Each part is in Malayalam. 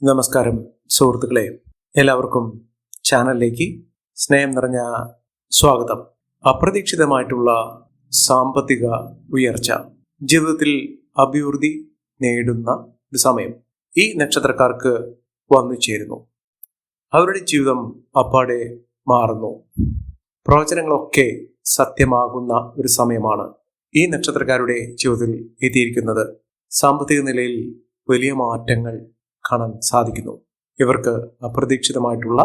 നമസ്കാരം സുഹൃത്തുക്കളെ, എല്ലാവർക്കും ചാനലിലേക്ക് സ്നേഹം നിറഞ്ഞ സ്വാഗതം. അപ്രതീക്ഷിതമായിട്ടുള്ള സാമ്പത്തിക ഉയർച്ച, ജീവിതത്തിൽ അഭിവൃദ്ധി നേടുന്ന ഒരു സമയം ഈ നക്ഷത്രക്കാർക്ക് വന്നു ചേരുന്നു. അവരുടെ ജീവിതം അപ്പാടെ മാറുന്നു. പ്രവചനങ്ങളൊക്കെ സത്യമാകുന്ന ഒരു സമയമാണ് ഈ നക്ഷത്രക്കാരുടെ ജീവിതത്തിൽ എത്തിയിരിക്കുന്നത്. സാമ്പത്തിക നിലയിൽ വലിയ മാറ്റങ്ങൾ കാണാൻ സാധിക്കുന്നു. ഇവർക്ക് അപ്രതീക്ഷിതമായിട്ടുള്ള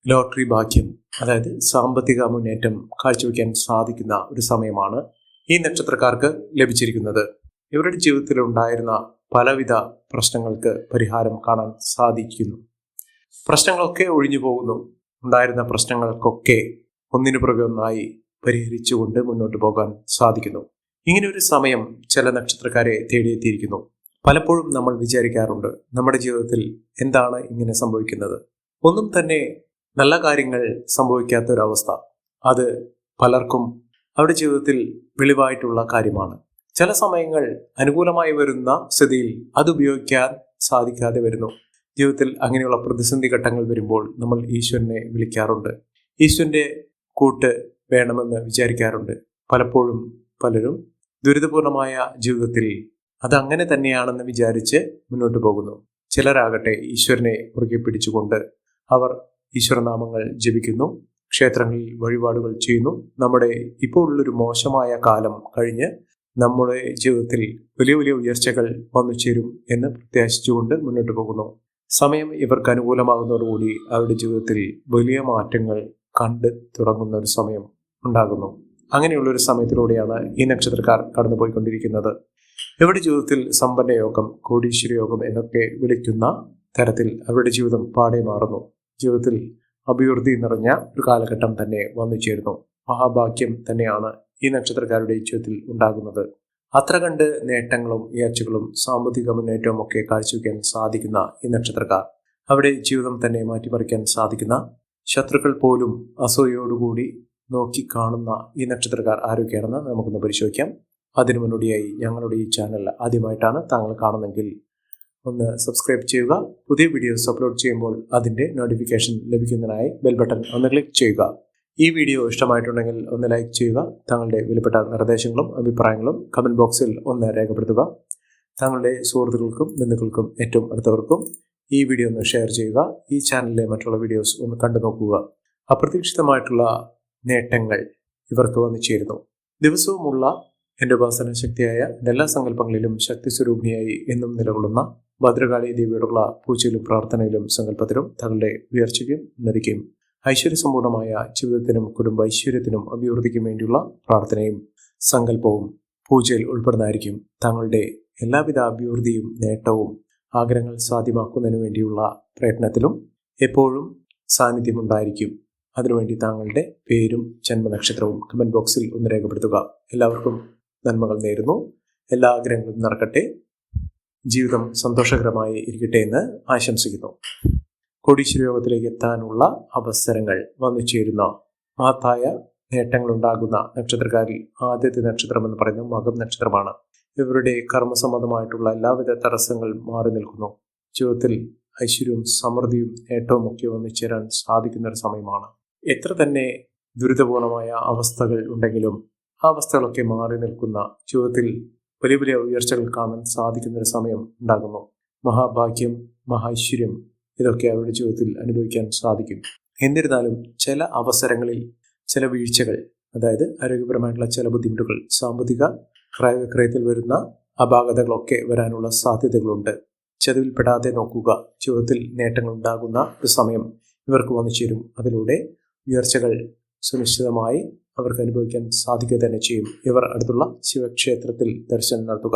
ലോട്ടറി ഭാഗ്യം, അതായത് സാമ്പത്തിക മുന്നേറ്റം കാഴ്ചവെക്കാൻ സാധിക്കുന്ന ഒരു സമയമാണ് ഈ നക്ഷത്രക്കാർക്ക് ലഭിച്ചിരിക്കുന്നത്. ഇവരുടെ ജീവിതത്തിൽ ഉണ്ടായിരുന്ന പലവിധ പ്രശ്നങ്ങൾക്ക് പരിഹാരം കാണാൻ സാധിക്കുന്നു. പ്രശ്നങ്ങളൊക്കെ ഒഴിഞ്ഞു പോകുന്നു. ഉണ്ടായിരുന്ന പ്രശ്നങ്ങൾക്കൊക്കെ ഒന്നിനു പുറകെ ഒന്നായി പരിഹരിച്ചുകൊണ്ട് മുന്നോട്ട് പോകാൻ സാധിക്കുന്നു. ഇങ്ങനെ ഒരു സമയം ചില നക്ഷത്രക്കാരെ തേടിയെത്തിയിരിക്കുന്നു. പലപ്പോഴും നമ്മൾ വിചാരിക്കാറുണ്ട്, നമ്മുടെ ജീവിതത്തിൽ എന്താണ് ഇങ്ങനെ സംഭവിക്കുന്നത്? ഒന്നും തന്നെ നല്ല കാര്യങ്ങൾ സംഭവിക്കാത്തൊരവസ്ഥ. അത് പലർക്കും അവരുടെ ജീവിതത്തിൽ വെളിവായിട്ടുള്ള കാര്യമാണ്. ചില സമയങ്ങൾ അനുകൂലമായി വരുന്ന സ്ഥിതിയിൽ അത് ഉപയോഗിക്കാൻ സാധിക്കാതെ വരുന്നു. ജീവിതത്തിൽ അങ്ങനെയുള്ള പ്രതിസന്ധി ഘട്ടങ്ങൾ വരുമ്പോൾ നമ്മൾ ഈശ്വരനെ വിളിക്കാറുണ്ട്. ഈശ്വരന്റെ കൂട്ട് വേണമെന്ന് വിചാരിക്കാറുണ്ട്. പലപ്പോഴും പലരും ദുരിതപൂർണമായ ജീവിതത്തിൽ അതങ്ങനെ തന്നെയാണെന്ന് വിചാരിച്ച് മുന്നോട്ട് പോകുന്നു. ചിലരാകട്ടെ ഈശ്വരനെ മുറുകെ പിടിച്ചുകൊണ്ട് അവർ ഈശ്വരനാമങ്ങൾ ജപിക്കുന്നു, ക്ഷേത്രങ്ങളിൽ വഴിപാടുകൾ ചെയ്യുന്നു. നമ്മുടെ ഇപ്പോൾ ഉള്ളൊരു മോശമായ കാലം കഴിഞ്ഞ് നമ്മുടെ ജീവിതത്തിൽ വലിയ വലിയ ഉയർച്ചകൾ വന്നു ചേരും എന്ന് പ്രത്യാശിച്ചുകൊണ്ട് മുന്നോട്ട് പോകുന്നു. സമയം ഇവർക്ക് അനുകൂലമാകുന്നതോടുകൂടി അവരുടെ ജീവിതത്തിൽ വലിയ മാറ്റങ്ങൾ കണ്ട് തുടങ്ങുന്ന ഒരു സമയം ഉണ്ടാകുന്നു. അങ്ങനെയുള്ളൊരു സമയത്തിലൂടെയാണ് ഈ നക്ഷത്രക്കാർ കടന്നുപോയിക്കൊണ്ടിരിക്കുന്നത്. ഇവരുടെ ജീവിതത്തിൽ സമ്പന്ന യോഗം, കോടീശ്വര യോഗം എന്നൊക്കെ വിളിക്കുന്ന തരത്തിൽ അവരുടെ ജീവിതം പാടെ മാറുന്നു. ജീവിതത്തിൽ അഭിവൃദ്ധി നിറഞ്ഞ ഒരു കാലഘട്ടം തന്നെ വന്നു ചേരുന്നു. മഹാഭാഗ്യം തന്നെയാണ് ഈ നക്ഷത്രക്കാരുടെ ജീവിതത്തിൽ ഉണ്ടാകുന്നത്. അത്ര കണ്ട് നേട്ടങ്ങളും ഉയർച്ചകളും സാമ്പത്തിക മുന്നേറ്റവും ഒക്കെ കാഴ്ചവെക്കാൻ സാധിക്കുന്ന ഈ നക്ഷത്രക്കാർ അവരുടെ ജീവിതം തന്നെ മാറ്റിമറിക്കാൻ സാധിക്കുന്ന, ശത്രുക്കൾ പോലും അസൂയയോടുകൂടി നോക്കി കാണുന്ന ഈ നക്ഷത്രക്കാർ ആരൊക്കെയാണെന്ന് നമുക്കൊന്ന് പരിശോധിക്കാം. അതിനു മുന്നോടിയായി ഞങ്ങളുടെ ഈ ചാനൽ ആദ്യമായിട്ടാണ് താങ്കൾ കാണുന്നതെങ്കിൽ ഒന്ന് സബ്സ്ക്രൈബ് ചെയ്യുക. പുതിയ വീഡിയോസ് അപ്ലോഡ് ചെയ്യുമ്പോൾ അതിൻ്റെ നോട്ടിഫിക്കേഷൻ ലഭിക്കുന്നതിനായി ബെൽ ബട്ടൺ ഒന്ന് ക്ലിക്ക് ചെയ്യുക. ഈ വീഡിയോ ഇഷ്ടമായിട്ടുണ്ടെങ്കിൽ ഒന്ന് ലൈക്ക് ചെയ്യുക. താങ്കളുടെ വിലപ്പെട്ട നിർദ്ദേശങ്ങളും അഭിപ്രായങ്ങളും കമൻറ്റ് ബോക്സിൽ ഒന്ന് രേഖപ്പെടുത്തുക. താങ്കളുടെ സുഹൃത്തുക്കൾക്കും ബന്ധുക്കൾക്കും ഏറ്റവും അടുത്തവർക്കും ഈ വീഡിയോ ഒന്ന് ഷെയർ ചെയ്യുക. ഈ ചാനലിലെ മറ്റുള്ള വീഡിയോസ് ഒന്ന് കണ്ടു നോക്കുക. അപ്രതീക്ഷിതമായിട്ടുള്ള നേട്ടങ്ങൾ ഇവർക്ക് വന്നു ചേരുന്നു. ദിവസവുമുള്ള എൻ്റെ ഉപാസന ശക്തിയായ എല്ലാ സങ്കല്പങ്ങളിലും ശക്തി സ്വരൂപിണിയായി എന്നും നിലകൊള്ളുന്ന ഭദ്രകാളി ദേവിയോടുള്ള പൂജയിലും പ്രാർത്ഥനയിലും സങ്കല്പത്തിലും തങ്ങളുടെ ഉയർച്ചയ്ക്കും ഉന്നതിക്കും ഐശ്വര്യസമ്പൂർണമായ ജീവിതത്തിനും കുടുംബ ഐശ്വര്യത്തിനും അഭിവൃദ്ധിക്കും വേണ്ടിയുള്ള പ്രാർത്ഥനയും സങ്കല്പവും പൂജയിൽ ഉൾപ്പെടുന്നതായിരിക്കും. തങ്ങളുടെ എല്ലാവിധ അഭിവൃദ്ധിയും നേട്ടവും ആഗ്രഹങ്ങൾ സാധ്യമാക്കുന്നതിനു വേണ്ടിയുള്ള പ്രയത്നത്തിലും എപ്പോഴും സാന്നിധ്യമുണ്ടായിരിക്കും. അതിനുവേണ്ടി താങ്കളുടെ പേരും ജന്മനക്ഷത്രവും കമൻറ്റ് ബോക്സിൽ ഒന്ന് രേഖപ്പെടുത്തുക. എല്ലാവർക്കും നന്മകൾ നേരുന്നു. എല്ലാ ആഗ്രഹങ്ങളും നടക്കട്ടെ. ജീവിതം സന്തോഷകരമായി ഇരിക്കട്ടെ എന്ന് ആശംസിക്കുന്നു. കോടീശ്വര യോഗത്തിലേക്ക് എത്താനുള്ള അവസരങ്ങൾ വന്നു ചേരുന്ന മഹത്തായ നേട്ടങ്ങൾ ഉണ്ടാകുന്ന നക്ഷത്രക്കാരിൽ ആദ്യത്തെ നക്ഷത്രം എന്ന് പറയുന്നത് മകം നക്ഷത്രമാണ്. ഇവരുടെ കർമ്മസംബന്ധമായിട്ടുള്ള എല്ലാവിധ തടസ്സങ്ങളും മാറി നിൽക്കുന്നു. ജീവിതത്തിൽ ഐശ്വര്യവും സമൃദ്ധിയും നേട്ടവും ഒക്കെ വന്നു ചേരാൻ സാധിക്കുന്ന ഒരു സമയമാണ്. എത്ര തന്നെ ദുരിതപൂർണമായ അവസ്ഥകൾ ഉണ്ടെങ്കിലും ആ അവസ്ഥകളൊക്കെ മാറി നിൽക്കുന്ന, ജീവിതത്തിൽ വലിയ വലിയ ഉയർച്ചകൾ കാണാൻ സാധിക്കുന്ന ഒരു സമയം ഉണ്ടാകുന്നു. മഹാഭാഗ്യം, മഹൈശ്വര്യം ഇതൊക്കെ അവരുടെ ജീവിതത്തിൽ അനുഭവിക്കാൻ സാധിക്കും. എന്നിരുന്നാലും ചില അവസരങ്ങളിൽ ചില വീഴ്ചകൾ, അതായത് ആരോഗ്യപരമായിട്ടുള്ള ചില ബുദ്ധിമുട്ടുകൾ, സാമ്പത്തിക ക്രയവിക്രയത്തിൽ വരുന്ന അപാകതകളൊക്കെ വരാനുള്ള സാധ്യതകളുണ്ട്. ചതിവിൽപ്പെടാതെ നോക്കുക. ജീവിതത്തിൽ നേട്ടങ്ങൾ ഉണ്ടാകുന്ന ഒരു സമയം ഇവർക്ക് വന്നു ചേരും. അതിലൂടെ ഉയർച്ചകൾ സുനിശ്ചിതമായി അവർക്ക് അനുഭവിക്കാൻ സാധിക്കുക തന്നെ ചെയ്യും. ഇവർ അടുത്തുള്ള ശിവക്ഷേത്രത്തിൽ ദർശനം നടത്തുക,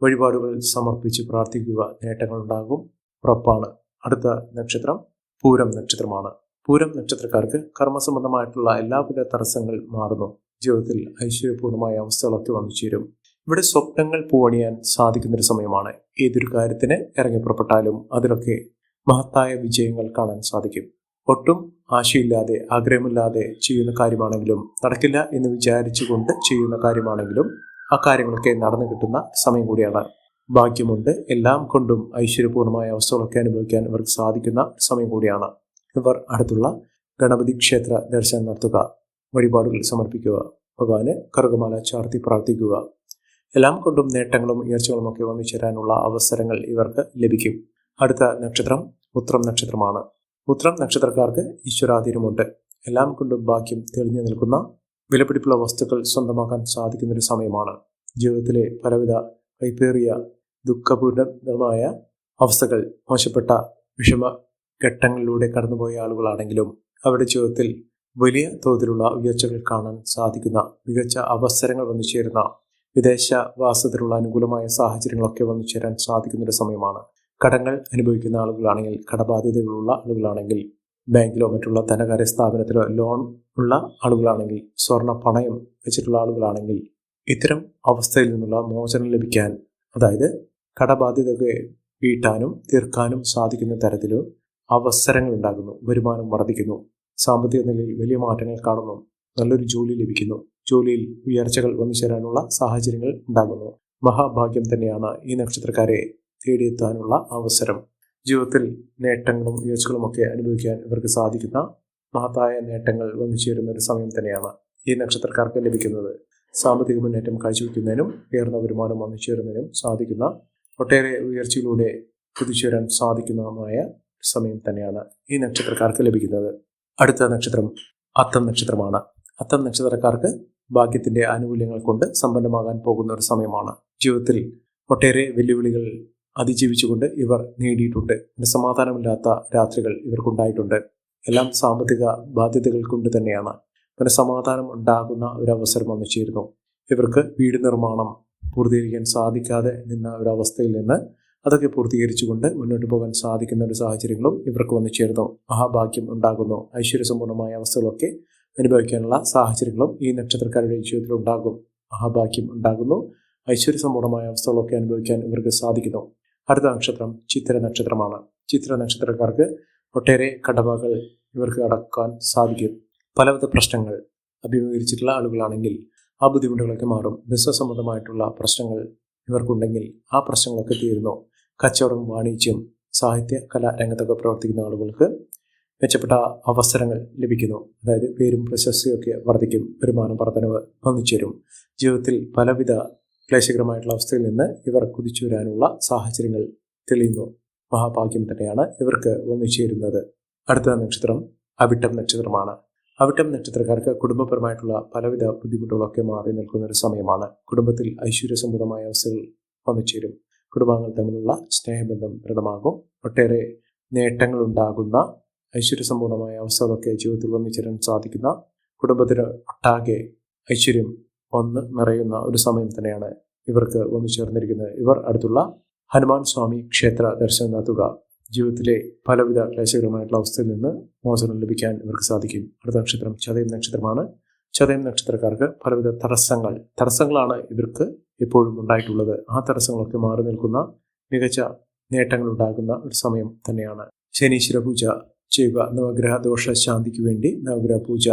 വഴിപാടുകൾ സമർപ്പിച്ച് പ്രാർത്ഥിക്കുക. നേട്ടങ്ങൾ ഉണ്ടാകും, ഉറപ്പാണ്. അടുത്ത നക്ഷത്രം പൂരം നക്ഷത്രമാണ്. പൂരം നക്ഷത്രക്കാർക്ക് കർമ്മസംബന്ധമായിട്ടുള്ള എല്ലാവിധ തടസ്സങ്ങൾ മാറുന്നു. ജീവിതത്തിൽ ഐശ്വര്യപൂർണമായ അവസ്ഥകളൊക്കെ വന്നു ചേരും. ഇവിടെ സ്വപ്നങ്ങൾ പൂവണിയാൻ സാധിക്കുന്നൊരു സമയമാണ്. ഏതൊരു കാര്യത്തിന് ഇറങ്ങി പുറപ്പെട്ടാലും അതിലൊക്കെ മഹത്തായ വിജയങ്ങൾ കാണാൻ സാധിക്കും. ഒട്ടും ആശയില്ലാതെ ആഗ്രഹമില്ലാതെ ചെയ്യുന്ന കാര്യമാണെങ്കിലും, നടക്കില്ല എന്ന് വിചാരിച്ചുകൊണ്ട് ചെയ്യുന്ന കാര്യമാണെങ്കിലും ആ കാര്യങ്ങളൊക്കെ നടന്നു കിട്ടുന്ന സമയം കൂടിയാണ്. ഭാഗ്യമുണ്ട്. എല്ലാം കൊണ്ടും ഐശ്വര്യപൂർണമായ അവസ്ഥകളൊക്കെ അനുഭവിക്കാൻ ഇവർക്ക് സാധിക്കുന്ന സമയം കൂടിയാണ്. ഇവർ അടുത്തുള്ള ഗണപതി ക്ഷേത്ര ദർശനം നടത്തുക, വഴിപാടുകൾ സമർപ്പിക്കുക, ഭഗവാന് കറുകമാല ചാർത്തി പ്രാർത്ഥിക്കുക. എല്ലാം കൊണ്ടും നേട്ടങ്ങളും ഉയർച്ചകളും ഒക്കെ വന്നു ചേരാനുള്ള അവസരങ്ങൾ ഇവർക്ക് ലഭിക്കും. അടുത്ത നക്ഷത്രം ഉത്രം നക്ഷത്രമാണ്. ഉത്രം നക്ഷത്രക്കാർക്ക് ഈശ്വരാധീനമുണ്ട്. എല്ലാം കൊണ്ടും ഭാഗ്യം തെളിഞ്ഞു നിൽക്കുന്ന വിലപിടിപ്പുള്ള വസ്തുക്കൾ സ്വന്തമാക്കാൻ സാധിക്കുന്നൊരു സമയമാണ്. ജീവിതത്തിലെ പലവിധ കൈപ്പേറിയ ദുഃഖപൂർണമായ അവസ്ഥകൾ, മോശപ്പെട്ട വിഷമഘട്ടങ്ങളിലൂടെ കടന്നുപോയ ആളുകളാണെങ്കിലും അവരുടെ ജീവിതത്തിൽ വലിയ തോതിലുള്ള ഉയർച്ചകൾ കാണാൻ സാധിക്കുന്ന, മികച്ച അവസരങ്ങൾ വന്നു ചേരുന്ന, വിദേശവാസത്തിലുള്ള അനുകൂലമായ സാഹചര്യങ്ങളൊക്കെ വന്നു ചേരാൻ സാധിക്കുന്നൊരു സമയമാണ്. കടങ്ങൾ അനുഭവിക്കുന്ന ആളുകളാണെങ്കിൽ, കടബാധ്യതകളുള്ള ആളുകളാണെങ്കിൽ, ബാങ്കിലോ മറ്റുള്ള ധനകാര്യ സ്ഥാപനത്തിലോ ലോൺ ഉള്ള ആളുകളാണെങ്കിൽ, സ്വർണ്ണ പണയം വെച്ചിട്ടുള്ള ആളുകളാണെങ്കിൽ, ഇത്തരം അവസ്ഥയിൽ നിന്നുള്ള മോചനം ലഭിക്കാൻ, അതായത് കടബാധ്യതയൊക്കെ വീട്ടാനും തീർക്കാനും സാധിക്കുന്ന തരത്തിലും അവസരങ്ങൾ ഉണ്ടാകുന്നു. വരുമാനം വർദ്ധിക്കുന്നു. സാമ്പത്തിക നിലയിൽ വലിയ മാറ്റങ്ങൾ കാണുന്നു. നല്ലൊരു ജോലി ലഭിക്കുന്നു. ജോലിയിൽ ഉയർച്ചകൾ വന്നു ചേരാനുള്ള സാഹചര്യങ്ങൾ ഉണ്ടാകുന്നു. മഹാഭാഗ്യം തന്നെയാണ് ഈ നക്ഷത്രക്കാരെ തേടിയെത്താനുള്ള അവസരം. ജീവിതത്തിൽ നേട്ടങ്ങളും ഉയർച്ചകളും ഒക്കെ അനുഭവിക്കാൻ ഇവർക്ക് സാധിക്കുന്ന മഹത്തായ നേട്ടങ്ങൾ വന്നു ചേരുന്ന ഒരു സമയം തന്നെയാണ് ഈ നക്ഷത്രക്കാർക്ക് ലഭിക്കുന്നത്. സാമ്പത്തിക മുന്നേറ്റം കാഴ്ചവെക്കുന്നതിനും ഉയർന്ന വരുമാനം വന്നു ചേരുന്നതിനും സാധിക്കുന്ന, ഒട്ടേറെ ഉയർച്ചയിലൂടെ കുതിച്ചുവരാൻ സാധിക്കുന്നതുമായ സമയം തന്നെയാണ് ഈ നക്ഷത്രക്കാർക്ക് ലഭിക്കുന്നത്. അടുത്ത നക്ഷത്രം അത്തം നക്ഷത്രമാണ്. അത്തം നക്ഷത്രക്കാർക്ക് ഭാഗ്യത്തിന്റെ ആനുകൂല്യങ്ങൾ കൊണ്ട് സമ്പന്നമാകാൻ പോകുന്ന ഒരു സമയമാണ്. ജീവിതത്തിൽ ഒട്ടേറെ വെല്ലുവിളികൾ അതിജീവിച്ചുകൊണ്ട് ഇവർ നേടിയിട്ടുണ്ട്. സമാധാനമില്ലാത്ത രാത്രികൾ ഇവർക്കുണ്ടായിട്ടുണ്ട്. എല്ലാം സാമ്പത്തിക ബാധ്യതകൾ കൊണ്ട് തന്നെയാണ്. മനസ്സമാധാനം ഉണ്ടാകുന്ന ഒരു അവസരം വന്നു ചേരുന്നു. ഇവർക്ക് വീട് നിർമ്മാണം പൂർത്തീകരിക്കാൻ സാധിക്കാതെ നിന്ന ഒരവസ്ഥയിൽ നിന്ന് അതൊക്കെ പൂർത്തീകരിച്ചുകൊണ്ട് മുന്നോട്ട് പോകാൻ സാധിക്കുന്ന ഒരു സാഹചര്യങ്ങളും ഇവർക്ക് വന്നു ചേരുന്നു. മഹാഭാഗ്യം ഉണ്ടാകുന്നു. ഐശ്വര്യസമ്പൂർണമായ അവസ്ഥകളൊക്കെ അനുഭവിക്കാനുള്ള സാഹചര്യങ്ങളും ഈ നക്ഷത്രക്കാരുടെ ജീവിതത്തിൽ ഉണ്ടാകും. മഹാഭാഗ്യം ഉണ്ടാകുന്നു. ഐശ്വര്യസമ്പൂർണമായ അവസ്ഥകളൊക്കെ അനുഭവിക്കാൻ ഇവർക്ക് സാധിക്കുന്നു. അടുത്ത നക്ഷത്രം ചിത്ര നക്ഷത്രമാണ്. ചിത്ര നക്ഷത്രക്കാർക്ക് ഒട്ടേറെ കടമകൾ ഇവർക്ക് അടക്കാൻ സാധിക്കും. പലവിധ പ്രശ്നങ്ങൾ അഭിമുഖീകരിച്ചിട്ടുള്ള ആളുകളാണെങ്കിൽ ആ ബുദ്ധിമുട്ടുകളൊക്കെ മാറും. ബിസിനസ് സംബന്ധമായിട്ടുള്ള പ്രശ്നങ്ങൾ ഇവർക്കുണ്ടെങ്കിൽ ആ പ്രശ്നങ്ങളൊക്കെ തീരുന്നു. കച്ചവടം, വാണിജ്യം, സാഹിത്യ, കലാ രംഗത്തൊക്കെ പ്രവർത്തിക്കുന്ന ആളുകൾക്ക് മെച്ചപ്പെട്ട അവസരങ്ങൾ ലഭിക്കുന്നു. അതായത് പേരും പ്രശസ്തിയൊക്കെ വർദ്ധിക്കും. വരുമാനം വർധനവ് വന്നു ചേരും. ജീവിതത്തിൽ പലവിധ ക്ലേശകരമായിട്ടുള്ള അവസ്ഥയിൽ നിന്ന് ഇവർ കുതിച്ചു വരാനുള്ള സാഹചര്യങ്ങൾ തെളിയുന്നു. മഹാഭാഗ്യം തന്നെയാണ് ഇവർക്ക് വന്നു ചേരുന്നത്. അടുത്ത നക്ഷത്രം അവിട്ടം നക്ഷത്രമാണ്. അവിട്ടം നക്ഷത്രക്കാർക്ക് കുടുംബപരമായിട്ടുള്ള പലവിധ ബുദ്ധിമുട്ടുകളൊക്കെ മാറി നിൽക്കുന്ന ഒരു സമയമാണ്. കുടുംബത്തിൽ ഐശ്വര്യസമ്പൂർണമായ അവസ്ഥകൾ വന്നു ചേരും. കുടുംബാംഗങ്ങൾ തമ്മിലുള്ള സ്നേഹബന്ധം ദൃഢമാകും. ഒട്ടേറെ നേട്ടങ്ങൾ ഉണ്ടാകുന്ന ഐശ്വര്യസമ്പൂർണമായ അവസ്ഥകളൊക്കെ ജീവിതത്തിൽ വന്നു ചേരാൻ സാധിക്കുന്ന, കുടുംബത്തിന് ഒട്ടാകെ ഐശ്വര്യം ഒന്ന് നിറയുന്ന ഒരു സമയം തന്നെയാണ് ഇവർക്ക് വന്നു ചേർന്നിരിക്കുന്നത്. ഇവർ അടുത്തുള്ള ഹനുമാൻ സ്വാമി ക്ഷേത്ര ദർശനം നടത്തുക. ജീവിതത്തിലെ പലവിധ ക്ലേശകരമായിട്ടുള്ള അവസ്ഥയിൽ നിന്ന് മോചനം ലഭിക്കാൻ ഇവർക്ക് സാധിക്കും. അടുത്ത നക്ഷത്രം ചതയം നക്ഷത്രമാണ്. ചതയം നക്ഷത്രക്കാർക്ക് പലവിധ തടസ്സങ്ങളാണ് ഇവർക്ക് എപ്പോഴും ഉണ്ടായിട്ടുള്ളത്. ആ തടസ്സങ്ങളൊക്കെ മാറി നിൽക്കുന്ന, മികച്ച നേട്ടങ്ങൾ ഉണ്ടാകുന്ന ഒരു സമയം തന്നെയാണ്. ശനീശ്വര പൂജ ചെയ്യുക. നവഗ്രഹ ദോഷ ശാന്തിക്ക് വേണ്ടി നവഗ്രഹ പൂജ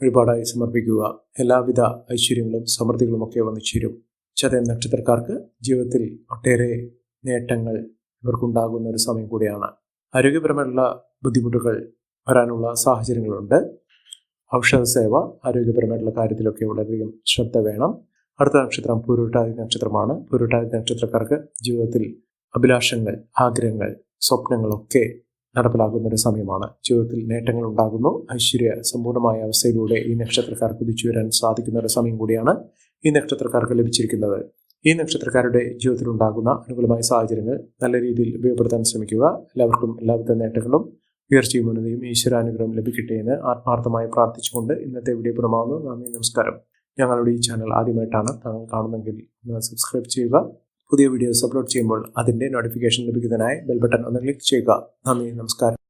വഴിപാടായി സമർപ്പിക്കുക. എല്ലാവിധ ഐശ്വര്യങ്ങളും സമൃദ്ധികളും ഒക്കെ വന്നു ചേരും. ചതയം നക്ഷത്രക്കാർക്ക് ജീവിതത്തിൽ ഒട്ടേറെ നേട്ടങ്ങൾ ഇവർക്കുണ്ടാകുന്ന ഒരു സമയം കൂടിയാണ്. ആരോഗ്യപരമായിട്ടുള്ള ബുദ്ധിമുട്ടുകൾ വരാനുള്ള സാഹചര്യങ്ങളുണ്ട്. ഔഷധ സേവ, ആരോഗ്യപരമായിട്ടുള്ള കാര്യത്തിലൊക്കെ വളരെയധികം ശ്രദ്ധ വേണം. അടുത്ത നക്ഷത്രം പൂരുരുട്ടാതി നക്ഷത്രമാണ്. പൂരുരുട്ടാതി നക്ഷത്രക്കാർക്ക് ജീവിതത്തിൽ അഭിലാഷങ്ങൾ, ആഗ്രഹങ്ങൾ, സ്വപ്നങ്ങളൊക്കെ നടപ്പിലാകുന്ന ഒരു സമയമാണ്. ജീവിതത്തിൽ നേട്ടങ്ങൾ ഉണ്ടാകുന്നു. ഐശ്വര്യ സമ്പൂർണമായ അവസ്ഥയിലൂടെ ഈ നക്ഷത്രക്കാർ കുതിച്ചു വരാൻ സാധിക്കുന്ന ഒരു സമയം കൂടിയാണ് ഈ നക്ഷത്രക്കാർക്ക് ലഭിച്ചിരിക്കുന്നത്. ഈ നക്ഷത്രക്കാരുടെ ജീവിതത്തിൽ ഉണ്ടാകുന്ന അനുകൂലമായ സാഹചര്യങ്ങൾ നല്ല രീതിയിൽ ഉപയോഗപ്പെടുത്താൻ ശ്രമിക്കുക. എല്ലാവർക്കും എല്ലാവിധ നേട്ടങ്ങളും ഉയർച്ചയും ഉന്നതിയും ഈശ്വരാനുഗ്രഹം ലഭിക്കട്ടെ എന്ന് ആത്മാർത്ഥമായി പ്രാർത്ഥിച്ചുകൊണ്ട് ഇന്നത്തെ വീഡിയോ പൂർണ്ണമാകുന്നു. നന്ദി, നമസ്കാരം. ഞങ്ങളുടെ ഈ ചാനൽ ആദ്യമായിട്ടാണ് താങ്കൾ കാണുന്നതെങ്കിൽ നിങ്ങൾ സബ്സ്ക്രൈബ് ചെയ്യുക. പുതിയ വീഡിയോസ് അപ്ലോഡ് ചെയ്യുമ്പോൾ അതിൻ്റെ നോട്ടിഫിക്കേഷൻ ലഭിക്കുന്നതിനായി ബെൽ ബട്ടൺ ഒന്ന് ക്ലിക്ക് ചെയ്യുക. നന്ദി, നമസ്കാരം.